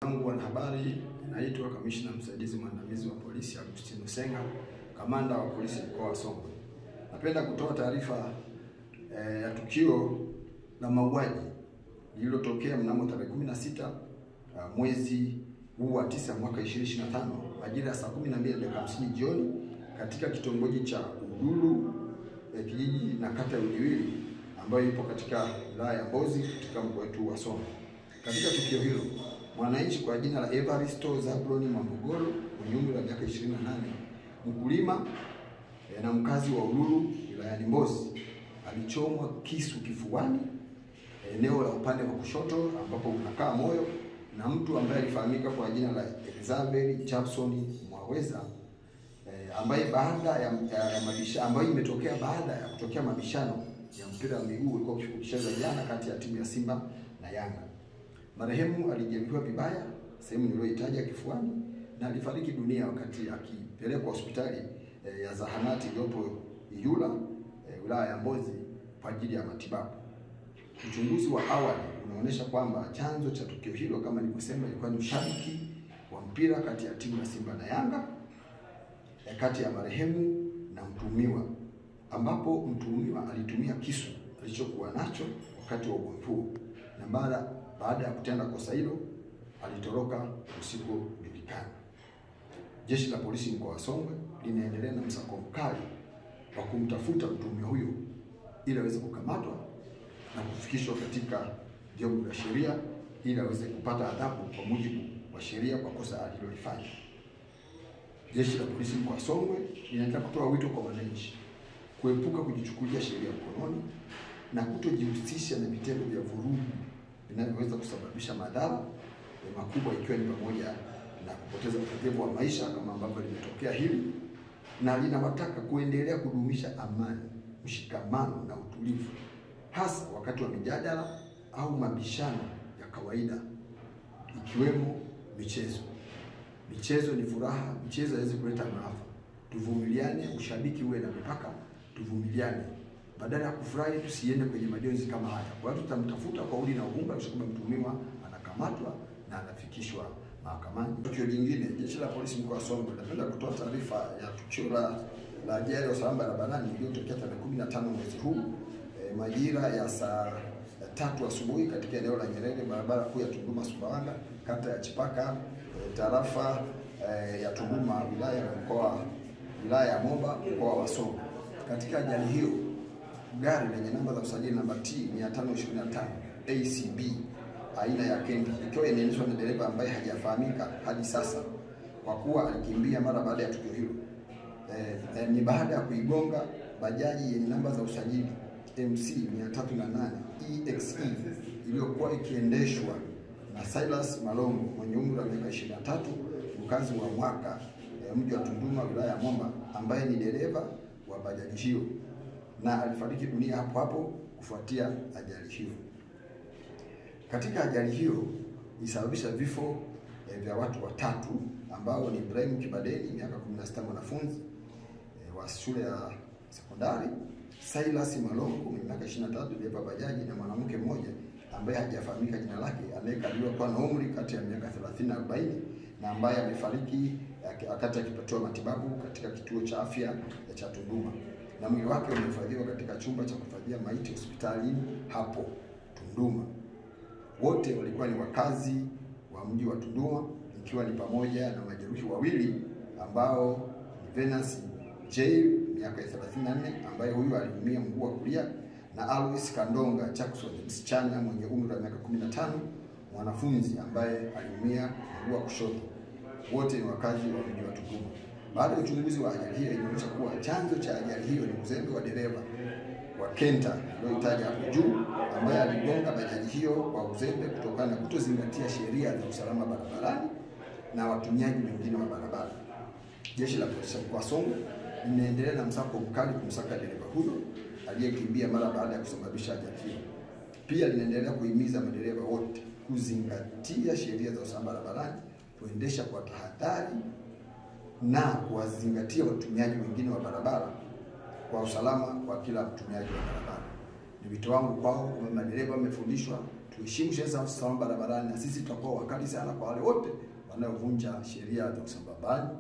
Wanahabari, naitwa Kamishna Msaidizi Mwandamizi wa Polisi Agustino Senga, Kamanda wa Polisi Mkoa wa Songwe. Napenda kutoa taarifa ya tukio la mauaji lililotokea mnamo tarehe 16 mwezi huu wa 9 mwaka 2025 majira ya saa 12:50 jioni katika kitongoji cha Udulu kijiji na kata ya Udiwili ambayo ipo katika wilaya ya Mbozi katika mkoa wetu wa Songwe. Katika tukio hilo, mwananchi kwa jina la Evaristo Zabloni Mwambogoro mwenye umri wa miaka 28, mkulima na mkazi wa Udulu wilayani Mbozi, alichomwa kisu kifuani eneo la upande wa kushoto ambapo unakaa moyo na mtu ambaye alifahamika kwa jina la Elizabeth Chapson Mwaweza, ambaye ambayo imetokea baada ya kutokea mabishano ya mpira wa miguu ulikuwa ukicheza jana kati ya timu ya Simba na Yanga. Marehemu alijeruhiwa vibaya sehemu niliyoitaja kifuani na alifariki dunia wakati akipelekwa hospitali ya zahanati iliyopo Iyula wilaya ya Mbozi kwa ajili ya matibabu. Uchunguzi wa awali unaonyesha kwamba chanzo cha tukio hilo kama nilivyosema ilikuwa ni ushabiki wa mpira kati ya timu ya Simba na Yanga kati ya marehemu na mtuhumiwa, ambapo mtuhumiwa alitumia kisu alichokuwa nacho wakati wa ugomvi huo, na baada ya kutenda kosa hilo alitoroka usikojulikana. Jeshi la Polisi Mkoa wa Songwe linaendelea na msako mkali wa kumtafuta mtuhumiwa huyo ili aweze kukamatwa na kufikishwa katika vyombo vya sheria ili aweze kupata adhabu kwa mujibu wa sheria kwa kosa alilolifanya. Jeshi la Polisi Mkoa wa Songwe linaendelea kutoa wito kwa wananchi kuepuka kujichukulia sheria mkononi na kutojihusisha na vitendo vya vurugu vinavyoweza kusababisha madhara makubwa, ikiwa ni pamoja na kupoteza upotevu wa maisha kama ambavyo limetokea hili, na linawataka kuendelea kudumisha amani, mshikamano na utulivu, hasa wakati wa mijadala au mabishano ya kawaida ikiwemo michezo. Michezo ni furaha, michezo haiwezi kuleta maafa. Tuvumiliane, ushabiki uwe na mipaka, tuvumiliane. Badala ya kufurahi tusiende kwenye majonzi kama haya. Kwa hiyo tutamtafuta kwa udi na uvumba kama mtuhumiwa anakamatwa na anafikishwa mahakamani. Tukio jingine, Jeshi la Polisi Mkoa wa Songwe linapenda kutoa taarifa ya tukio la ajali ya usalama barabarani iliyotokea tarehe 15 mwezi huu majira ya saa 3 asubuhi katika eneo la Nyerere, barabara kuu ya Tunduma Sumbawanga, kata ya Chipaka, tarafa ya Tunduma, wilaya ya Moba, mkoa wa Songwe. Katika ajali hiyo, gari lenye namba za usajili namba T 525 ACB aina ya Kenda ikiwa inaendeshwa na dereva ambaye hajafahamika hadi sasa kwa kuwa alikimbia mara baada ya tukio hilo. Ni baada ya kuigonga bajaji yenye namba za usajili MC 308 EXE iliyokuwa ikiendeshwa na Silas Malongo mwenye umri wa miaka 23, mkazi wa Mwaka, mji wa Tunduma, wilaya ya Momba, ambaye ni dereva wa bajaji hiyo, na alifariki dunia hapo hapo kufuatia ajali hiyo. Katika ajali hiyo ilisababisha vifo vya watu watatu ambao ni Ibrahim Kibadeni miaka 16, mwanafunzi wa shule ya sekondari, Silas Malongo mwenye miaka 23, dereva bajaji, na mwanamke mmoja ambaye hajafahamika jina lake anayekadiriwa kuwa na umri kati ya miaka 30 na 40 na ambaye amefariki wakati akipatiwa matibabu katika kituo cha afya cha Tunduma, na mwili wake umehifadhiwa katika chumba cha kuhifadhia maiti hospitalini hapo Tunduma. Wote walikuwa ni wakazi wa mji wa Tunduma, ikiwa ni pamoja na majeruhi wawili ambao ni Venus J miaka 34 ambaye huyu aliumia mguu wa kulia, na Alois Kandonga Jackson msichana mwenye umri wa miaka 15, mwanafunzi ambaye aliumia mguu wa kushoto. Wote ni wakazi wa mji wa Tunduma. Baada ya uchunguzi wa ajali hiyo inaonyesha kuwa chanzo cha ajali hiyo ni uzembe wa dereva wa Kenta aliyotaja hapo juu, ambaye aligonga bajaji hiyo kwa uzembe kutokana na kutozingatia sheria za usalama barabarani na watumiaji wengine wa barabara. Jeshi la Polisi Mkoa wa Songwe linaendelea na msako mkali kumsaka dereva huyo aliyekimbia mara baada ya kusababisha ajali hiyo. Pia linaendelea kuhimiza madereva wote kuzingatia sheria za usalama barabarani, kuendesha kwa tahadhari na kuwazingatia watumiaji wengine wa barabara kwa usalama kwa kila mtumiaji wa barabara. Ni wito wangu kwao, madereva wamefundishwa tuheshimu sheria za usalama barabarani, na sisi tutakuwa wakali sana kwa wale wote wanaovunja sheria za usalama barabarani.